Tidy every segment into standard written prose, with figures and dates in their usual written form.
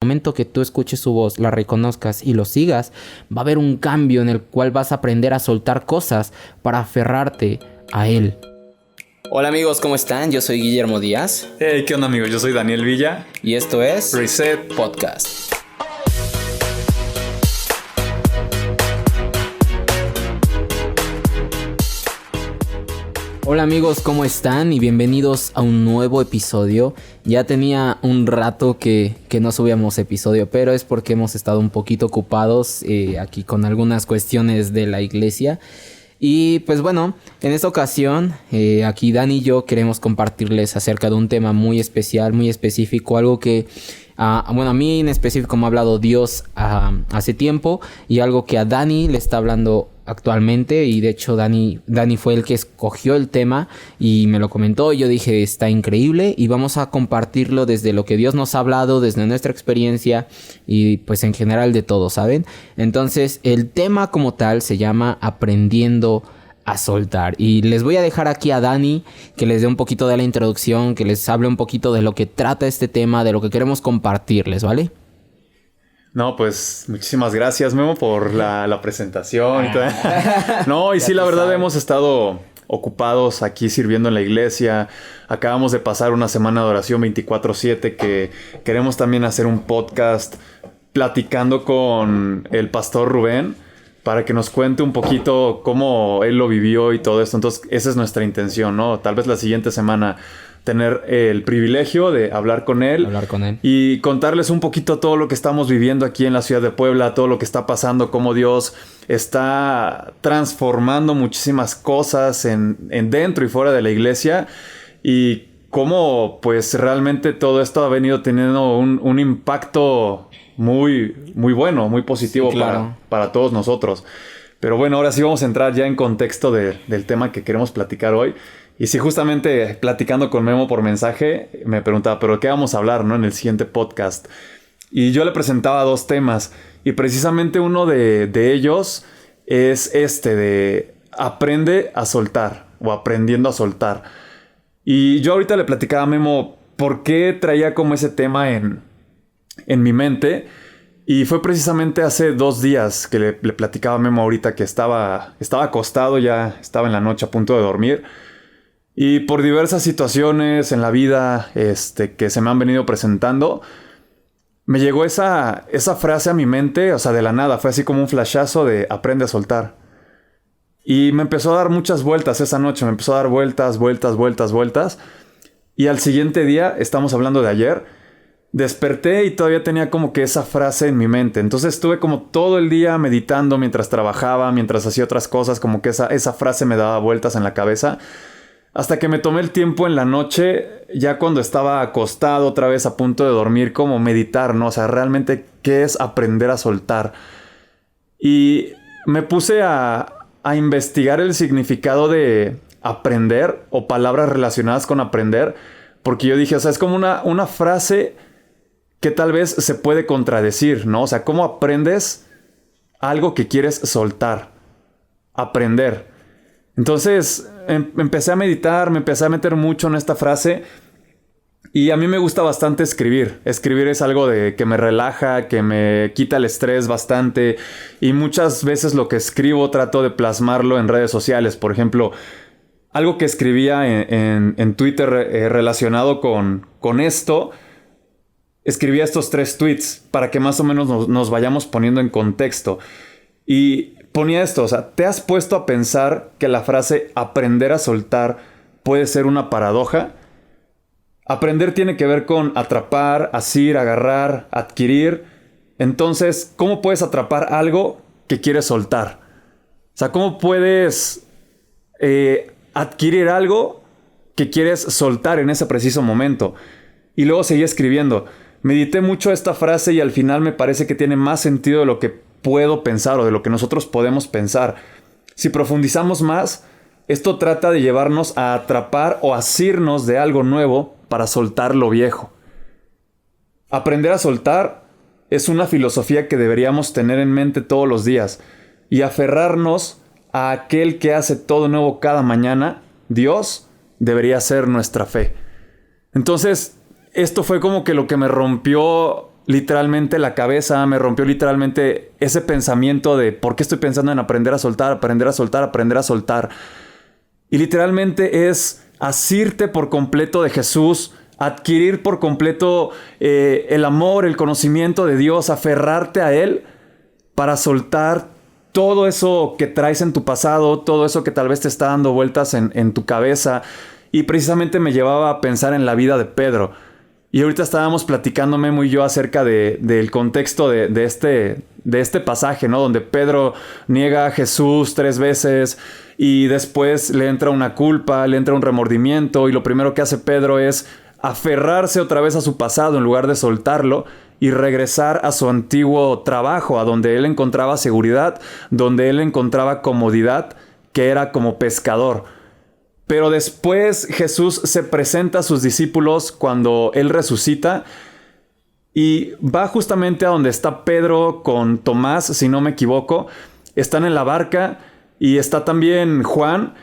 Momento que tú escuches su voz, la reconozcas y lo sigas, va a haber un cambio en el cual vas a aprender a soltar cosas para aferrarte a él. Hola amigos, ¿cómo están? Yo soy Guillermo Díaz. Hey, ¿qué onda amigos? Yo soy Daniel Villa. Y esto es Reset Podcast. Hola amigos, ¿cómo están? Y bienvenidos a un nuevo episodio. Ya tenía un rato que no subíamos episodio, pero es porque hemos estado un poquito ocupados aquí con algunas cuestiones de la iglesia. Y pues bueno, en esta ocasión aquí Dani y yo queremos compartirles acerca de un tema muy especial, muy específico, algo que a mí en específico me ha hablado Dios hace tiempo, y algo que a Dani le está hablando actualmente. Y de hecho Dani fue el que escogió el tema y me lo comentó, y yo dije está increíble, y vamos a compartirlo desde lo que Dios nos ha hablado, desde nuestra experiencia y pues en general de todo, ¿saben? Entonces el tema como tal se llama Aprendiendo a soltar, y les voy a dejar aquí a Dani que les dé un poquito de la introducción, que les hable un poquito de lo que trata este tema, de lo que queremos compartirles, ¿vale? No, pues muchísimas gracias, Memo, por la presentación y todo. No, y sí, la verdad hemos estado ocupados aquí sirviendo en la iglesia. Acabamos de pasar una semana de oración 24/7 que queremos también hacer un podcast platicando con el pastor Rubén para que nos cuente un poquito cómo él lo vivió y todo esto. Entonces, esa es nuestra intención, ¿no? Tal vez la siguiente semana tener el privilegio de hablar con él y contarles un poquito todo lo que estamos viviendo aquí en la ciudad de Puebla, todo lo que está pasando, cómo Dios está transformando muchísimas cosas en dentro y fuera de la iglesia, y cómo pues realmente todo esto ha venido teniendo un impacto muy, muy bueno, muy positivo, sí, claro, para todos nosotros. Pero bueno, ahora sí vamos a entrar ya en contexto del tema que queremos platicar hoy. Y sí, justamente platicando con Memo por mensaje, me preguntaba, ¿pero qué vamos a hablar, no, en el siguiente podcast? Y yo le presentaba dos temas, y precisamente uno de ellos es de aprende a soltar, o aprendiendo a soltar. Y yo ahorita le platicaba a Memo por qué traía como ese tema en mi mente. Y fue precisamente hace 2 días que le platicaba a Memo ahorita que estaba acostado, ya estaba en la noche a punto de dormir. Y por diversas situaciones en la vida que se me han venido presentando, me llegó esa frase a mi mente, o sea, de la nada. Fue así como un flashazo de aprende a soltar. Y me empezó a dar muchas vueltas esa noche, me empezó a dar vueltas. Y al siguiente día, estamos hablando de ayer, desperté y todavía tenía como que esa frase en mi mente. Entonces estuve como todo el día meditando mientras trabajaba, mientras hacía otras cosas, como que esa frase me daba vueltas en la cabeza. Hasta que me tomé el tiempo en la noche, ya cuando estaba acostado otra vez a punto de dormir, como meditar, ¿no? O sea, realmente, ¿qué es aprender a soltar? Y me puse a investigar el significado de aprender o palabras relacionadas con aprender, porque yo dije, o sea, es como una frase que tal vez se puede contradecir, ¿no? O sea, ¿cómo aprendes algo que quieres soltar? Aprender. Entonces empecé a meditar, me empecé a meter mucho en esta frase, y a mí me gusta bastante escribir. Escribir es algo que me relaja, que me quita el estrés bastante, y muchas veces lo que escribo trato de plasmarlo en redes sociales. Por ejemplo, algo que escribía en Twitter relacionado con esto, escribía estos 3 tweets para que más o menos nos vayamos poniendo en contexto. Y ponía esto, o sea, ¿te has puesto a pensar que la frase aprender a soltar puede ser una paradoja? Aprender tiene que ver con atrapar, asir, agarrar, adquirir. Entonces, ¿cómo puedes atrapar algo que quieres soltar? O sea, ¿cómo puedes adquirir algo que quieres soltar en ese preciso momento? Y luego seguí escribiendo. Medité mucho esta frase y al final me parece que tiene más sentido de lo que puedo pensar o de lo que nosotros podemos pensar. Si profundizamos más, esto trata de llevarnos a atrapar o asirnos de algo nuevo para soltar lo viejo. Aprender a soltar es una filosofía que deberíamos tener en mente todos los días y aferrarnos a aquel que hace todo nuevo cada mañana. Dios debería ser nuestra fe. Entonces, esto fue como que lo que me rompió literalmente la cabeza, me rompió literalmente ese pensamiento de ¿por qué estoy pensando en aprender a soltar, aprender a soltar, aprender a soltar? Y literalmente es asirte por completo de Jesús, adquirir por completo el amor, el conocimiento de Dios, aferrarte a Él para soltar todo eso que traes en tu pasado, todo eso que tal vez te está dando vueltas en tu cabeza. Y precisamente me llevaba a pensar en la vida de Pedro. Y ahorita estábamos platicando Memo y yo acerca del contexto de este pasaje, ¿no? Donde Pedro niega a Jesús 3 veces y después le entra una culpa, le entra un remordimiento y lo primero que hace Pedro es aferrarse otra vez a su pasado en lugar de soltarlo y regresar a su antiguo trabajo, a donde él encontraba seguridad, donde él encontraba comodidad, que era como pescador. Pero después Jesús se presenta a sus discípulos cuando Él resucita y va justamente a donde está Pedro con Tomás, si no me equivoco. Están en la barca y está también Juan.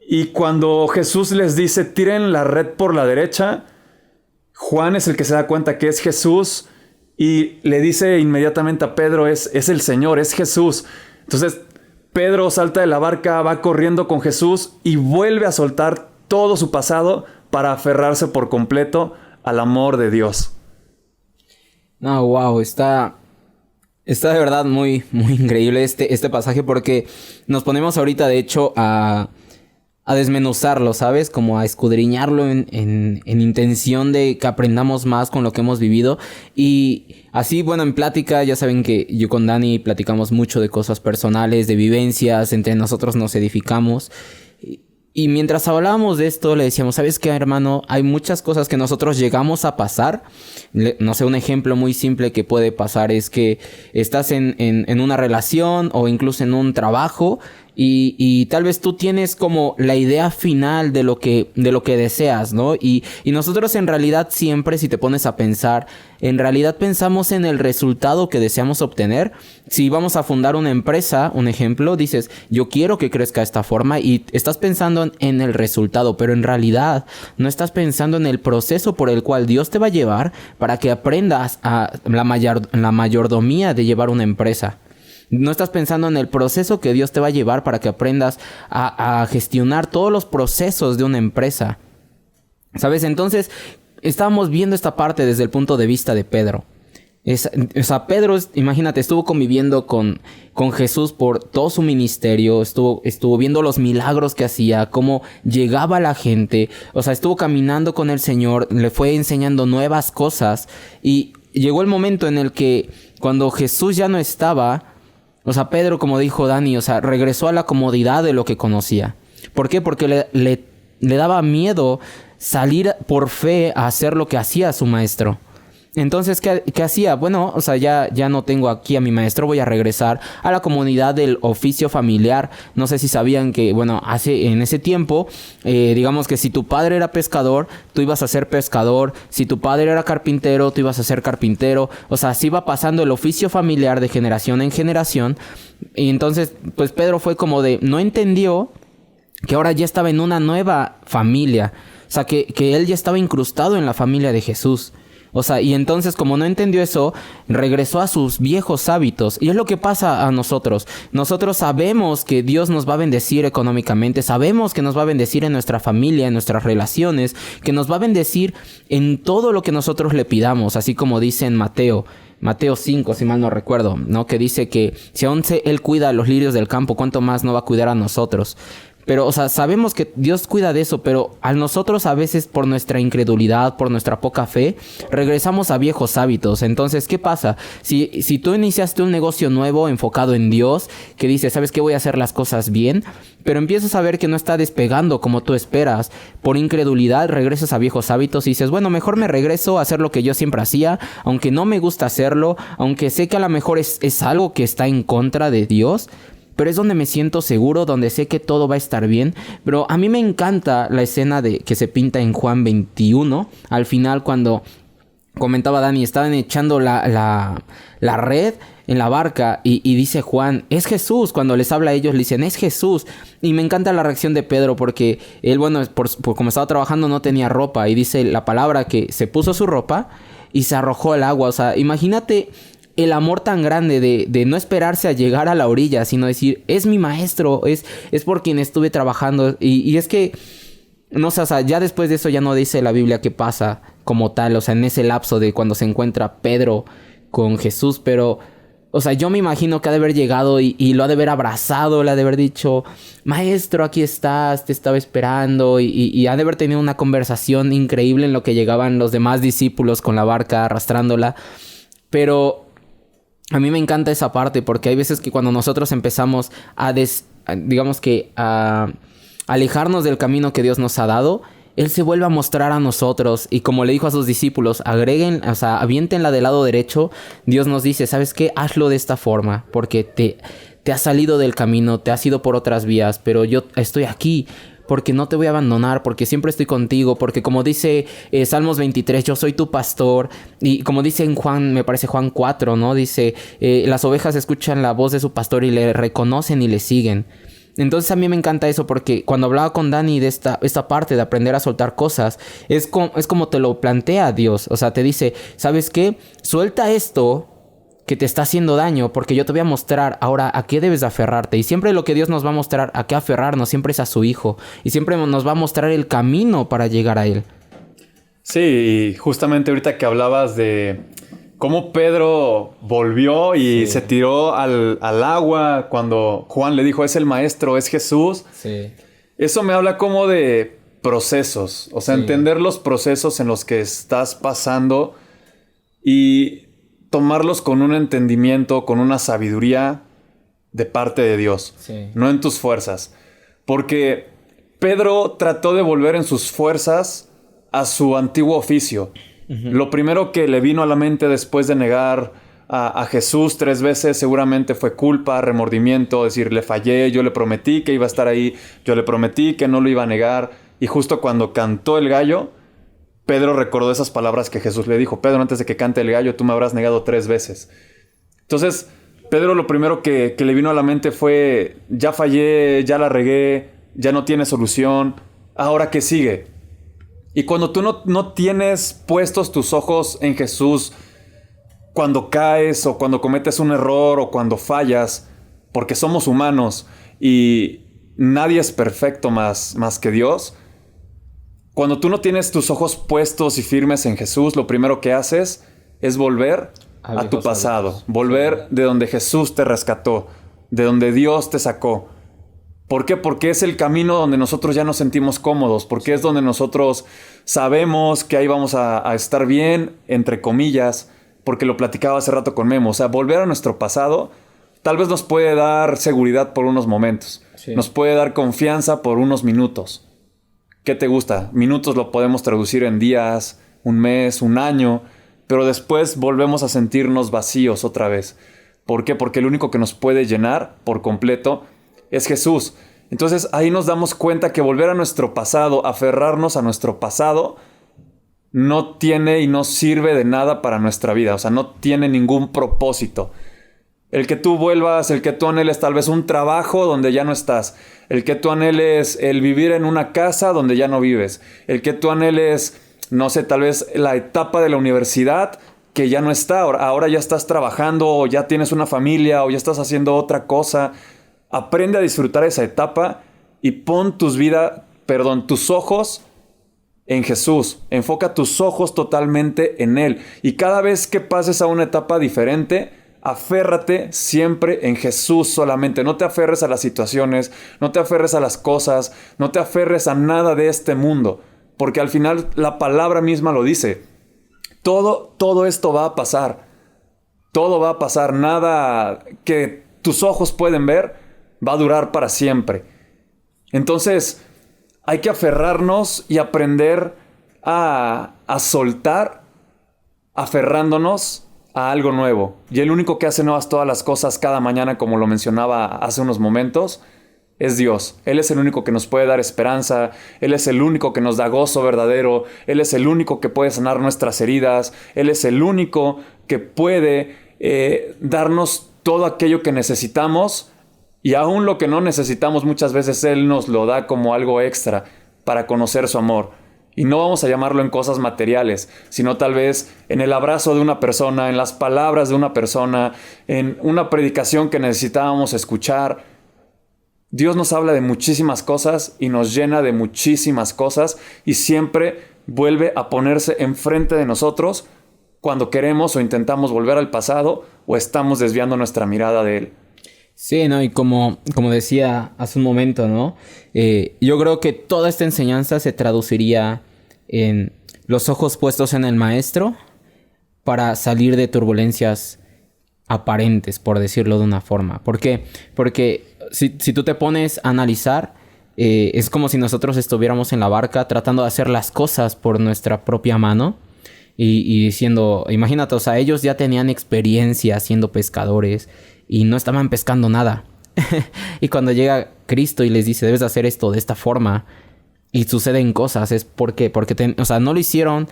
Y cuando Jesús les dice, tiren la red por la derecha, Juan es el que se da cuenta que es Jesús y le dice inmediatamente a Pedro, es el Señor, es Jesús. Entonces Pedro salta de la barca, va corriendo con Jesús y vuelve a soltar todo su pasado para aferrarse por completo al amor de Dios. No, wow, está de verdad muy, muy increíble este pasaje porque nos ponemos ahorita de hecho a desmenuzarlo, ¿sabes? Como a escudriñarlo en intención de que aprendamos más con lo que hemos vivido. Y así, bueno, en plática, ya saben que yo con Dani platicamos mucho de cosas personales, de vivencias, entre nosotros nos edificamos. Y mientras hablábamos de esto, le decíamos, ¿sabes qué, hermano? Hay muchas cosas que nosotros llegamos a pasar. No sé, un ejemplo muy simple que puede pasar es que estás en una relación o incluso en un trabajo y tal vez tú tienes como la idea final de lo que deseas, ¿no? Y nosotros en realidad siempre, si te pones a pensar, en realidad pensamos en el resultado que deseamos obtener. Si vamos a fundar una empresa, un ejemplo, dices, yo quiero que crezca de esta forma y estás pensando en el resultado, pero en realidad no estás pensando en el proceso por el cual Dios te va a llevar para que aprendas a la mayordomía de llevar una empresa. No estás pensando en el proceso que Dios te va a llevar para que aprendas a gestionar todos los procesos de una empresa. ¿Sabes? Entonces, estábamos viendo esta parte desde el punto de vista de Pedro. Pedro, imagínate, estuvo conviviendo con Jesús por todo su ministerio, estuvo viendo los milagros que hacía, cómo llegaba la gente, estuvo caminando con el Señor, le fue enseñando nuevas cosas y llegó el momento en el que cuando Jesús ya no estaba, Pedro, como dijo Dani, regresó a la comodidad de lo que conocía. ¿Por qué? Porque le daba miedo salir por fe a hacer lo que hacía su maestro. Entonces, ¿qué hacía? Bueno, ya no tengo aquí a mi maestro, voy a regresar a la comunidad del oficio familiar. No sé si sabían que, en ese tiempo, digamos que si tu padre era pescador, tú ibas a ser pescador. Si tu padre era carpintero, tú ibas a ser carpintero. Así va pasando el oficio familiar de generación en generación. Y entonces, pues Pedro fue como no entendió que ahora ya estaba en una nueva familia. Que él ya estaba incrustado en la familia de Jesús. Y entonces como no entendió eso, regresó a sus viejos hábitos. Y es lo que pasa a nosotros. Nosotros sabemos que Dios nos va a bendecir económicamente. Sabemos que nos va a bendecir en nuestra familia, en nuestras relaciones. Que nos va a bendecir en todo lo que nosotros le pidamos. Así como dice en Mateo 5, si mal no recuerdo, ¿no? Que dice que si aún Él cuida a los lirios del campo, ¿cuánto más no va a cuidar a nosotros? Pero, sabemos que Dios cuida de eso, pero a nosotros a veces por nuestra incredulidad, por nuestra poca fe, regresamos a viejos hábitos. Entonces, ¿qué pasa? Si tú iniciaste un negocio nuevo enfocado en Dios, que dices, ¿sabes qué? Voy a hacer las cosas bien, pero empiezas a ver que no está despegando como tú esperas. Por incredulidad regresas a viejos hábitos y dices, bueno, mejor me regreso a hacer lo que yo siempre hacía, aunque no me gusta hacerlo, aunque sé que a lo mejor es algo que está en contra de Dios. Pero es donde me siento seguro, donde sé que todo va a estar bien. Pero a mí me encanta la escena que se pinta en Juan 21. Al final, cuando comentaba Dani, estaban echando la red en la barca y dice Juan, es Jesús. Cuando les habla a ellos, le dicen, es Jesús. Y me encanta la reacción de Pedro porque él, por como estaba trabajando, no tenía ropa. Y dice la palabra que se puso su ropa y se arrojó al agua. O sea, imagínate el amor tan grande de no esperarse a llegar a la orilla, sino decir, es mi maestro, es por quien estuve trabajando. Y es que, no sé, o sea, ya después de eso ya no dice la Biblia qué pasa como tal, o sea, en ese lapso de cuando se encuentra Pedro con Jesús, pero, o sea, yo me imagino que ha de haber llegado y lo ha de haber abrazado, le ha de haber dicho, maestro, aquí estás, te estaba esperando, y ha de haber tenido una conversación increíble en lo que llegaban los demás discípulos con la barca arrastrándola. Pero a mí me encanta esa parte, porque hay veces que cuando nosotros empezamos a alejarnos del camino que Dios nos ha dado, Él se vuelve a mostrar a nosotros. Y como le dijo a sus discípulos, aviéntenla del lado derecho. Dios nos dice, ¿sabes qué? Hazlo de esta forma, porque te has salido del camino, te has ido por otras vías, pero yo estoy aquí, porque no te voy a abandonar, porque siempre estoy contigo, porque como dice Salmos 23, yo soy tu pastor. Y como dice en Juan, me parece Juan 4, ¿no? Dice, las ovejas escuchan la voz de su pastor y le reconocen y le siguen. Entonces a mí me encanta eso, porque cuando hablaba con Dani de esta parte de aprender a soltar cosas, es como te lo plantea Dios. O sea, te dice, ¿sabes qué? Suelta esto que te está haciendo daño, porque yo te voy a mostrar ahora a qué debes aferrarte. Y siempre lo que Dios nos va a mostrar a qué aferrarnos siempre es a su Hijo, y siempre nos va a mostrar el camino para llegar a Él. Sí, y justamente ahorita que hablabas de cómo Pedro volvió y se tiró al agua cuando Juan le dijo, es el maestro, es Jesús. Sí. Eso me habla como de procesos, o sea, entender los procesos en los que estás pasando y tomarlos con un entendimiento, con una sabiduría de parte de Dios, no en tus fuerzas. Porque Pedro trató de volver en sus fuerzas a su antiguo oficio. Lo primero que le vino a la mente después de negar a Jesús 3 veces seguramente fue culpa, remordimiento, decir, le fallé, yo le prometí que iba a estar ahí, yo le prometí que no lo iba a negar. Y justo cuando cantó el gallo, Pedro recordó esas palabras que Jesús le dijo, Pedro, antes de que cante el gallo, tú me habrás negado 3 veces. Entonces, Pedro lo primero que le vino a la mente fue, ya fallé, ya la regué, ya no tiene solución, ¿ahora qué sigue? Y cuando tú no tienes puestos tus ojos en Jesús, cuando caes o cuando cometes un error o cuando fallas, porque somos humanos y nadie es perfecto más que Dios, cuando tú no tienes tus ojos puestos y firmes en Jesús, lo primero que haces es volver a tu pasado, volver de donde Jesús te rescató, de donde Dios te sacó. ¿Por qué? Porque es el camino donde nosotros ya nos sentimos cómodos, porque es donde nosotros sabemos que ahí vamos a estar bien, entre comillas, porque lo platicaba hace rato con Memo. O sea, volver a nuestro pasado tal vez nos puede dar seguridad por unos momentos, nos puede dar confianza por unos minutos. ¿Qué te gusta? Minutos lo podemos traducir en días, un mes, un año, pero después volvemos a sentirnos vacíos otra vez. ¿Por qué? Porque el único que nos puede llenar por completo es Jesús. Entonces ahí nos damos cuenta que volver a nuestro pasado, aferrarnos a nuestro pasado, no tiene y no sirve de nada para nuestra vida. O sea, no tiene ningún propósito. El que tú vuelvas, el que tú anheles tal vez un trabajo donde ya no estás. El que tú anheles el vivir en una casa donde ya no vives. El que tú anheles, no sé, tal vez la etapa de la universidad que ya no está. Ahora ya estás trabajando o ya tienes una familia o ya estás haciendo otra cosa. Aprende a disfrutar esa etapa y pon tus ojos en Jesús. Enfoca tus ojos totalmente en Él. Y cada vez que pases a una etapa diferente, aférrate siempre en Jesús solamente. No te aferres a las situaciones, no te aferres a las cosas, no te aferres a nada de este mundo. Porque al final la palabra misma lo dice. Todo esto va a pasar. Todo va a pasar. Nada que tus ojos pueden ver va a durar para siempre. Entonces, hay que aferrarnos y aprender a soltar, aferrándonos a algo nuevo. Y el único que hace nuevas todas las cosas cada mañana, como lo mencionaba hace unos momentos, es Dios. Él es el único que nos puede dar esperanza. Él es el único que nos da gozo verdadero. Él es el único que puede sanar nuestras heridas. Él es el único que puede darnos todo aquello que necesitamos. Y aún lo que no necesitamos muchas veces Él nos lo da como algo extra para conocer su amor. Y no vamos a llamarlo en cosas materiales, sino tal vez en el abrazo de una persona, en las palabras de una persona, en una predicación que necesitábamos escuchar. Dios nos habla de muchísimas cosas y nos llena de muchísimas cosas y siempre vuelve a ponerse enfrente de nosotros cuando queremos o intentamos volver al pasado o estamos desviando nuestra mirada de Él. Sí, ¿no? Y como decía hace un momento, ¿no? Yo creo que toda esta enseñanza se traduciría en los ojos puestos en el Maestro para salir de turbulencias aparentes, por decirlo de una forma. ¿Por qué? Porque si tú te pones a analizar, es como si nosotros estuviéramos en la barca tratando de hacer las cosas por nuestra propia mano y diciendo, imagínate, o sea, ellos ya tenían experiencia siendo pescadores y no estaban pescando nada. Y cuando llega Cristo y les dice, debes hacer esto de esta forma, y suceden cosas, es porque o sea, no lo hicieron.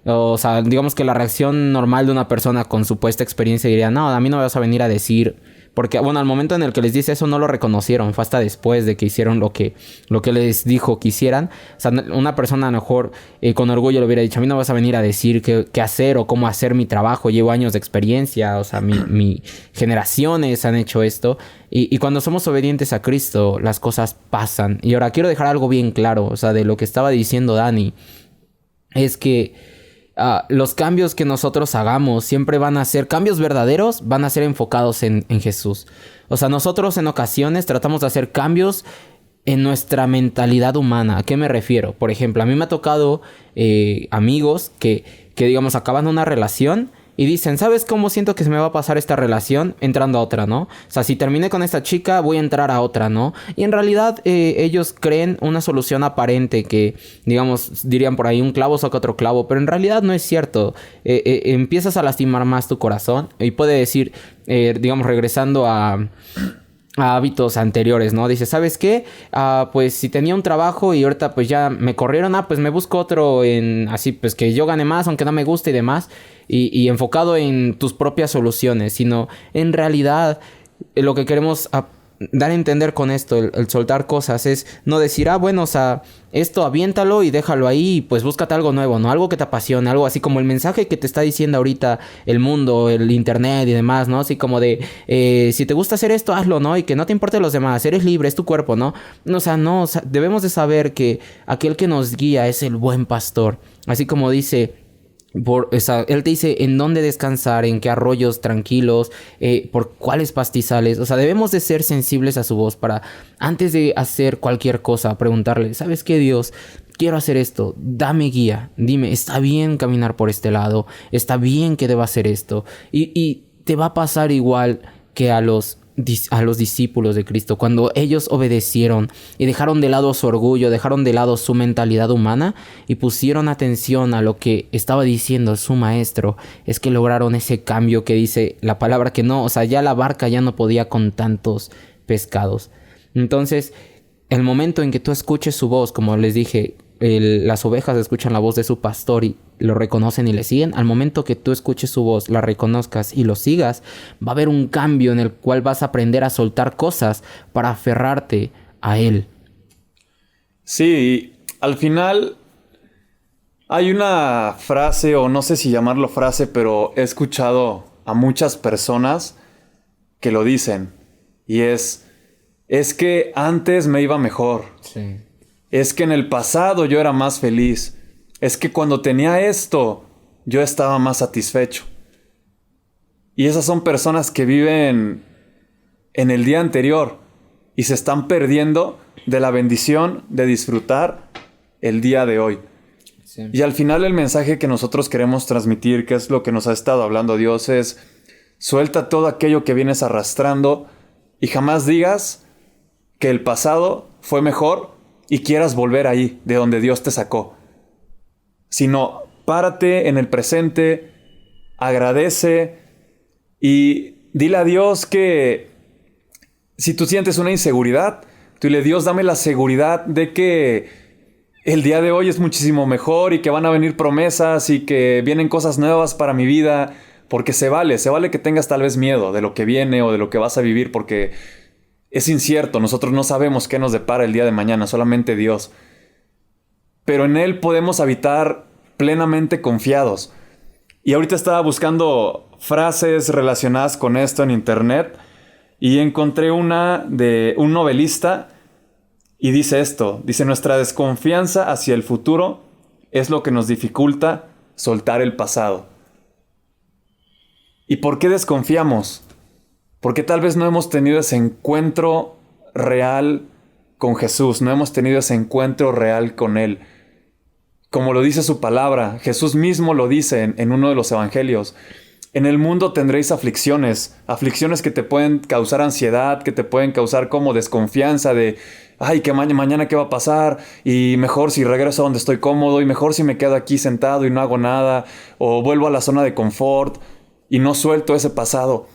O sea, digamos que la reacción normal de una persona con supuesta experiencia diría, no, a mí no me vas a venir a decir. Porque, bueno, al momento en el que les dice eso no lo reconocieron. Fue hasta después de que hicieron lo que les dijo que hicieran. O sea, una persona a lo mejor con orgullo le hubiera dicho, a mí no vas a venir a decir qué hacer o cómo hacer mi trabajo. Llevo años de experiencia. O sea, mi generaciones han hecho esto. Y cuando somos obedientes a Cristo, las cosas pasan. Y ahora quiero dejar algo bien claro. O sea, de lo que estaba diciendo Dani. Es que los cambios que nosotros hagamos siempre van a ser cambios verdaderos, van a ser enfocados en Jesús. O sea, nosotros en ocasiones tratamos de hacer cambios en nuestra mentalidad humana. ¿A qué me refiero? Por ejemplo, a mí me ha tocado amigos que digamos acaban una relación y dicen, ¿sabes cómo siento que se me va a pasar esta relación? Entrando a otra, ¿no? O sea, si terminé con esta chica, voy a entrar a otra, ¿no? Y en realidad ellos creen una solución aparente que, digamos, dirían por ahí, un clavo saca otro clavo. Pero en realidad no es cierto. Empiezas a lastimar más tu corazón. Y puede decir, digamos, regresando a hábitos anteriores, ¿no? Dice, ¿sabes qué? Pues si tenía un trabajo y ahorita pues ya me corrieron, pues me busco otro en así, pues que yo gane más, aunque no me guste y demás. Y enfocado en tus propias soluciones, sino en realidad lo que queremos dar a entender con esto, el soltar cosas, es no decir, bueno, o sea, esto aviéntalo y déjalo ahí y pues búscate algo nuevo, ¿no? Algo que te apasione, algo así como el mensaje que te está diciendo ahorita el mundo, el internet y demás, ¿no? Así como de, si te gusta hacer esto, hazlo, ¿no? Y que no te importe los demás, eres libre, es tu cuerpo, ¿no? O sea, debemos de saber que aquel que nos guía es el buen pastor, así como dice... él te dice en dónde descansar, en qué arroyos tranquilos, por cuáles pastizales. O sea, debemos de ser sensibles a su voz para, antes de hacer cualquier cosa, preguntarle, ¿sabes qué, Dios? Quiero hacer esto, dame guía, dime, está bien caminar por este lado, está bien que deba hacer esto. Y te va a pasar igual que a los discípulos de Cristo, cuando ellos obedecieron y dejaron de lado su orgullo, dejaron de lado su mentalidad humana y pusieron atención a lo que estaba diciendo su maestro, es que lograron ese cambio que dice la palabra que no, o sea, ya la barca ya no podía con tantos pescados. Entonces, el momento en que tú escuches su voz, como les dije, las ovejas escuchan la voz de su pastor y lo reconocen y le siguen. Al momento que tú escuches su voz, la reconozcas y lo sigas, va a haber un cambio en el cual vas a aprender a soltar cosas para aferrarte a Él. Sí, al final hay una frase, o no sé si llamarlo frase, pero he escuchado a muchas personas que lo dicen. Y es que antes me iba mejor. Sí. Es que en el pasado yo era más feliz. Es que cuando tenía esto, yo estaba más satisfecho. Y esas son personas que viven en el día anterior y se están perdiendo de la bendición de disfrutar el día de hoy. Sí. Y al final el mensaje que nosotros queremos transmitir, que es lo que nos ha estado hablando Dios, es: suelta todo aquello que vienes arrastrando y jamás digas que el pasado fue mejor y quieras volver ahí, de donde Dios te sacó. Sino párate en el presente, agradece y dile a Dios que si tú sientes una inseguridad, tú dile: Dios, dame la seguridad de que el día de hoy es muchísimo mejor y que van a venir promesas y que vienen cosas nuevas para mi vida, porque se vale que tengas tal vez miedo de lo que viene o de lo que vas a vivir, porque es incierto, nosotros no sabemos qué nos depara el día de mañana, solamente Dios. pero en Él podemos habitar plenamente confiados. Y ahorita estaba buscando frases relacionadas con esto en internet y encontré una de un novelista y dice esto, dice: nuestra desconfianza hacia el futuro es lo que nos dificulta soltar el pasado. ¿Y por qué desconfiamos? Porque tal vez no hemos tenido ese encuentro real con Jesús, no hemos tenido ese encuentro real con Él. Como lo dice su palabra, Jesús mismo lo dice en uno de los evangelios. En el mundo tendréis aflicciones, aflicciones que te pueden causar ansiedad, que te pueden causar como desconfianza de, ay, que mañana qué va a pasar, y mejor si regreso a donde estoy cómodo, y mejor si me quedo aquí sentado y no hago nada, o vuelvo a la zona de confort y no suelto ese pasado.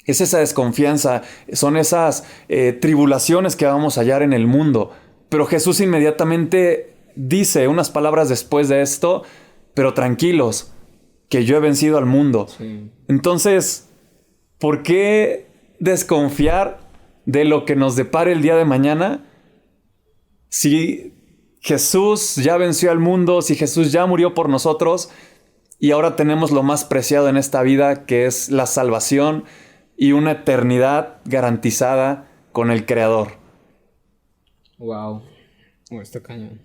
Es esa desconfianza, son esas tribulaciones que vamos a hallar en el mundo. Pero Jesús inmediatamente dice unas palabras después de esto: pero tranquilos, que yo he vencido al mundo. Sí. Entonces, ¿por qué desconfiar de lo que nos depare el día de mañana si Jesús ya venció al mundo, si Jesús ya murió por nosotros y ahora tenemos lo más preciado en esta vida, que es la salvación y una eternidad garantizada con el Creador? Wow. Está cañón.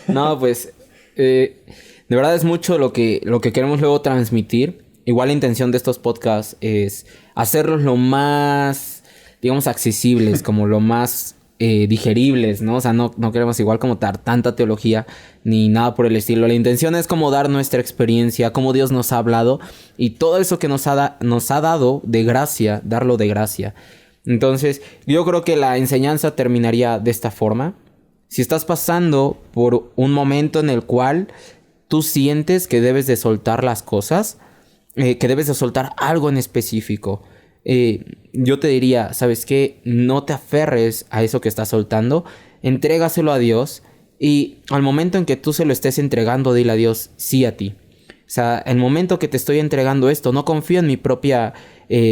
No, pues de verdad es mucho lo que queremos luego transmitir. Igual la intención de estos podcasts es hacerlos lo más, digamos, accesibles, como lo más digeribles, ¿no? O sea, no queremos igual como dar tanta teología ni nada por el estilo. La intención es como dar nuestra experiencia, cómo Dios nos ha hablado y todo eso que nos ha dado de gracia, darlo de gracia. Entonces, yo creo que la enseñanza terminaría de esta forma. Si estás pasando por un momento en el cual tú sientes que debes de soltar las cosas, que debes de soltar algo en específico, yo te diría, ¿sabes qué? No te aferres a eso que estás soltando, entrégaselo a Dios y al momento en que tú se lo estés entregando, dile a Dios sí a ti. O sea, el momento que te estoy entregando esto, no confío en mi propia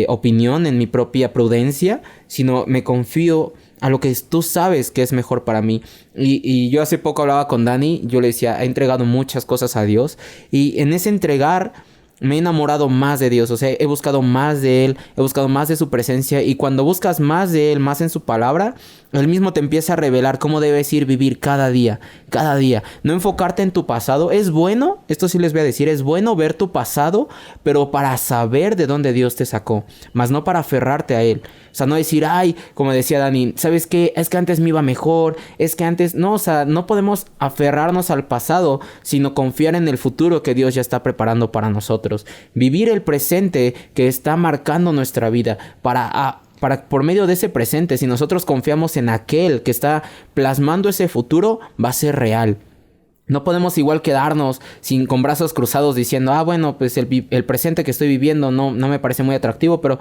opinión, en mi propia prudencia, sino me confío a lo que tú sabes que es mejor para mí. Y yo hace poco hablaba con Dani, yo le decía, he entregado muchas cosas a Dios y en ese entregar me he enamorado más de Dios. O sea, he buscado más de Él, he buscado más de su presencia, y cuando buscas más de Él, más en su palabra, Él mismo te empieza a revelar cómo debes ir vivir cada día, cada día. No enfocarte en tu pasado. Es bueno, esto sí les voy a decir, es bueno ver tu pasado, pero para saber de dónde Dios te sacó, más no para aferrarte a Él. O sea, no decir, ay, como decía Dani, ¿sabes qué? Es que antes me iba mejor, es que antes... No, o sea, no podemos aferrarnos al pasado, sino confiar en el futuro que Dios ya está preparando para nosotros. Vivir el presente que está marcando nuestra vida para por medio de ese presente, si nosotros confiamos en aquel que está plasmando ese futuro, va a ser real. No podemos igual quedarnos con brazos cruzados diciendo, bueno, pues el presente que estoy viviendo no me parece muy atractivo, pero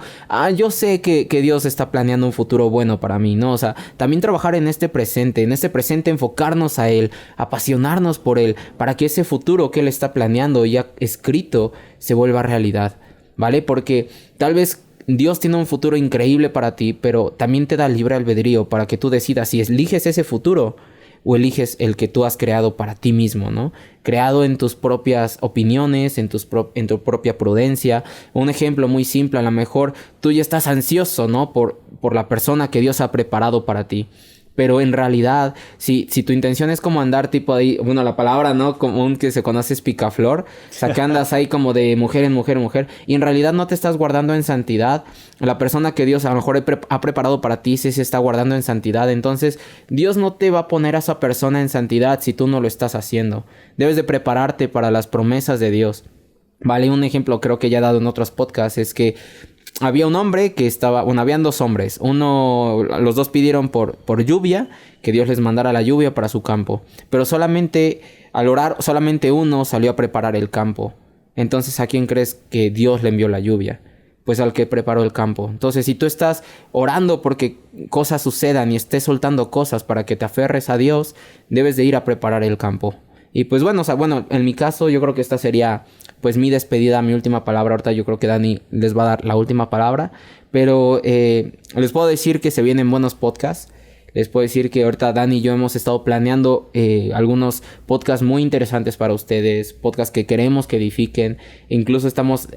yo sé que Dios está planeando un futuro bueno para mí, ¿no? O sea, también trabajar en este presente enfocarnos a Él, apasionarnos por Él, para que ese futuro que Él está planeando ya escrito se vuelva realidad, ¿vale? Porque tal vez Dios tiene un futuro increíble para ti, pero también te da libre albedrío para que tú decidas si eliges ese futuro o eliges el que tú has creado para ti mismo, ¿no? Creado en tus propias opiniones, en tu propia prudencia. Un ejemplo muy simple, a lo mejor tú ya estás ansioso, ¿no? Por la persona que Dios ha preparado para ti. Pero en realidad, si tu intención es como andar tipo ahí, bueno, la palabra, ¿no? Común que se conoce es picaflor. O sea, que andas ahí como de mujer en mujer en mujer. Y en realidad no te estás guardando en santidad. La persona que Dios a lo mejor ha preparado para ti sí se está guardando en santidad. Entonces, Dios no te va a poner a esa persona en santidad si tú no lo estás haciendo. Debes de prepararte para las promesas de Dios. Vale, un ejemplo creo que ya he dado en otros podcasts es que había un hombre que habían dos hombres. Los dos pidieron por lluvia, que Dios les mandara la lluvia para su campo. Pero al orar, solamente uno salió a preparar el campo. Entonces, ¿a quién crees que Dios le envió la lluvia? Pues al que preparó el campo. Entonces, si tú estás orando porque cosas sucedan y estés soltando cosas para que te aferres a Dios, debes de ir a preparar el campo. Y pues bueno, en mi caso yo creo que esta sería pues mi despedida, mi última palabra. Ahorita yo creo que Dani les va a dar la última palabra. Pero les puedo decir que se vienen buenos podcasts. Les puedo decir que ahorita Dani y yo hemos estado planeando algunos podcasts muy interesantes para ustedes, podcasts que queremos que edifiquen. Incluso estamos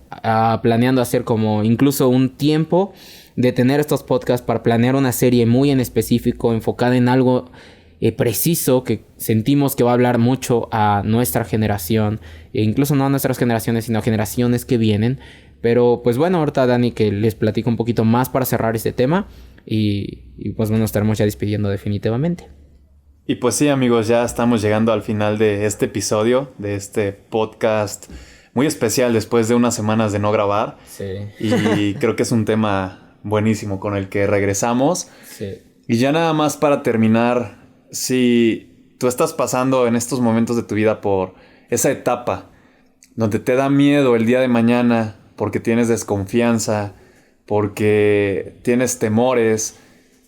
planeando hacer como incluso un tiempo de tener estos podcasts para planear una serie muy en específico, enfocada en algo preciso que sentimos que va a hablar mucho a nuestra generación, e incluso no a nuestras generaciones, sino a generaciones que vienen. Pero pues bueno, ahorita Dani que les platico un poquito más para cerrar este tema. Y pues bueno, estaremos ya despidiendo definitivamente. Y pues sí, amigos, ya estamos llegando al final de este episodio, de este podcast muy especial después de unas semanas de no grabar. Sí. Y creo que es un tema buenísimo con el que regresamos. Sí. Y ya nada más para terminar, si tú estás pasando en estos momentos de tu vida por esa etapa donde te da miedo el día de mañana porque tienes desconfianza, porque tienes temores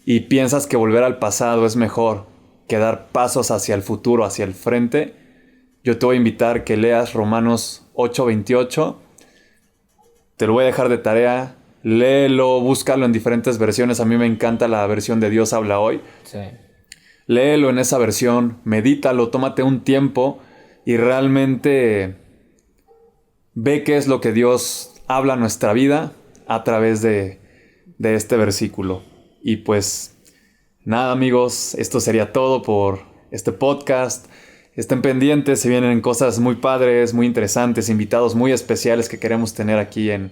y piensas que volver al pasado es mejor que dar pasos hacia el futuro, hacia el frente, yo te voy a invitar que leas Romanos 8:28. Te lo voy a dejar de tarea. Léelo, búscalo en diferentes versiones. A mí me encanta la versión de Dios habla hoy. Sí. Léelo en esa versión, medítalo, tómate un tiempo y realmente ve qué es lo que Dios habla a nuestra vida a través de este versículo. Y pues nada, amigos, esto sería todo por este podcast. Estén pendientes, se vienen cosas muy padres, muy interesantes, invitados muy especiales que queremos tener aquí en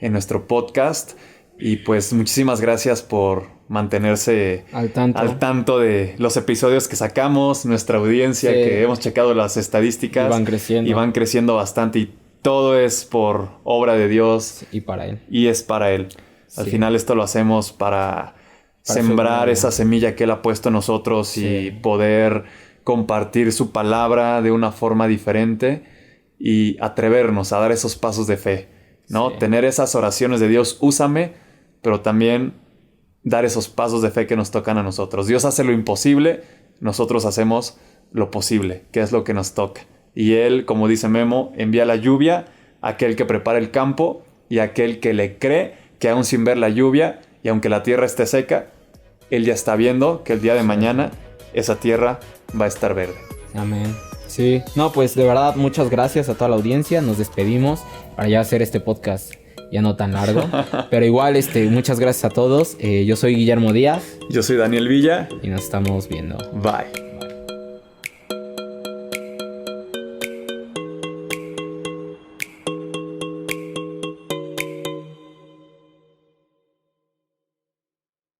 nuestro podcast. Y pues muchísimas gracias por mantenerse al tanto de los episodios que sacamos, nuestra audiencia, sí, que hemos checado las estadísticas. Y van creciendo bastante y todo es por obra de Dios. Y para Él. Y es para Él. Sí. Al final esto lo hacemos para sembrar esa semilla que Él ha puesto en nosotros, sí, y poder compartir su palabra de una forma diferente y atrevernos a dar esos pasos de fe, ¿no? Sí. Tener esas oraciones de Dios, úsame, pero también dar esos pasos de fe que nos tocan a nosotros. Dios hace lo imposible, nosotros hacemos lo posible, que es lo que nos toca. Y Él, como dice Memo, envía la lluvia a aquel que prepara el campo y a aquel que le cree que aún sin ver la lluvia y aunque la tierra esté seca, Él ya está viendo que el día de mañana esa tierra va a estar verde. Amén. Sí, no, pues de verdad muchas gracias a toda la audiencia. Nos despedimos para ya hacer este podcast ya no tan largo. Pero igual, muchas gracias a todos. Yo soy Guillermo Díaz. Yo soy Daniel Villa. Y nos estamos viendo. Bye.